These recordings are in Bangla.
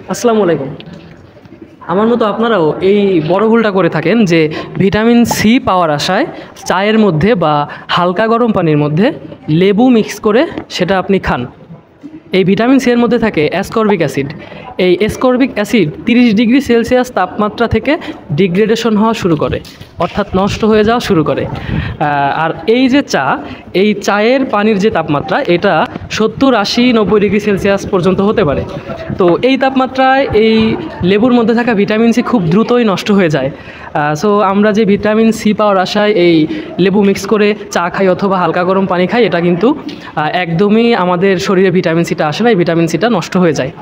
আসসালামু আলাইকুম। আমার মতো আপনারাও এই বড় ভুলটা করে থাকেন যে ভিটামিন সি পাওয়ার আশায় চায়ের মধ্যে বা হালকা গরম পানির মধ্যে লেবু মিক্স করে সেটা আপনি খান। এই ভিটামিন সি এর মধ্যে থাকে অ্যাসকর্বিক অ্যাসিড। এই অ্যাসকর্বিক অ্যাসিড 30 ডিগ্রি সেলসিয়াস তাপমাত্রা থেকে ডিগ্রেডেশন হওয়া শুরু করে, অর্থাৎ নষ্ট হয়ে যাওয়া শুরু করে। আর এই যে চা, এই চায়ের পানির যে তাপমাত্রা এটা 70, 80, 90 ডিগ্রি সেলসিয়াস পর্যন্ত হতে পারে। তো এই তাপমাত্রায় এই লেবুর মধ্যে থাকা ভিটামিন সি খুব দ্রুতই নষ্ট হয়ে যায়। সো আমরা যে ভিটামিন সি পাওয়ার আশায় এই লেবু মিক্স করে চা খাই অথবা হালকা গরম পানি খাই, এটা কিন্তু একদমই আমাদের শরীরে ভিটামিন সিটা আসে না, এই ভিটামিন সিটা নষ্ট হয়ে যায়।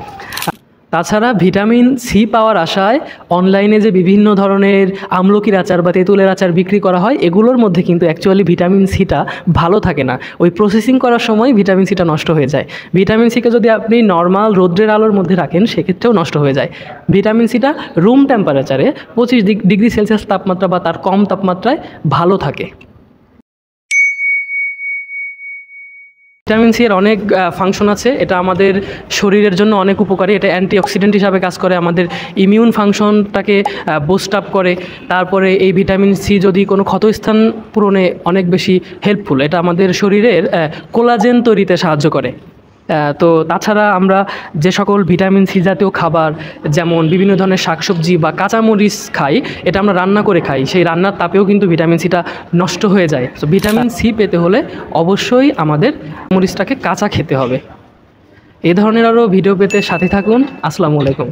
তাছাড়া ভিটামিন সি পাওয়ার আশায় অনলাইনে যে বিভিন্ন ধরনের আমলকির আচার বা তেঁতুলের আচার বিক্রি করা হয়, এগুলোর মধ্যে কিন্তু অ্যাকচুয়ালি ভিটামিন সিটা ভালো থাকে না। ওই প্রসেসিং করার সময় ভিটামিন সিটা নষ্ট হয়ে যায়। ভিটামিন সিকে যদি আপনি নর্মাল রৌদ্রের আলোর মধ্যে রাখেন সেক্ষেত্রেও নষ্ট হয়ে যায়। ভিটামিন সিটা রুম টেম্পারেচারে 25 ডিগ্রি সেলসিয়াস তাপমাত্রা বা তার কম তাপমাত্রায় ভালো থাকে। ভিটামিন সি এর অনেক ফাংশন আছে। এটা আমাদের শরীরের জন্য অনেক উপকারী। এটা অ্যান্টিঅক্সিডেন্ট হিসাবে কাজ করে, আমাদের ইমিউন ফাংশনটাকে বুস্ট আপ করে। তারপরে এই ভিটামিন সি যদি কোনো ক্ষতস্থান পূরণে অনেক বেশি হেল্পফুল। এটা আমাদের শরীরের কোলাজেন তৈরিতে সাহায্য করে। তো তাছাড়া আমরা যে সকল ভিটামিন সি জাতীয় খাবার, যেমন বিভিন্ন ধরনের শাকসবজি বা কাঁচামরিচ খাই, এটা আমরা রান্না করে খাই, সেই রান্নার তাপেও কিন্তু ভিটামিন সিটা নষ্ট হয়ে যায়। তো ভিটামিন সি পেতে হলে অবশ্যই আমাদের মরিচটাকে কাঁচা খেতে হবে। এই ধরনের আরও ভিডিও পেতে সাথে থাকুন। আসসালামু আলাইকুম।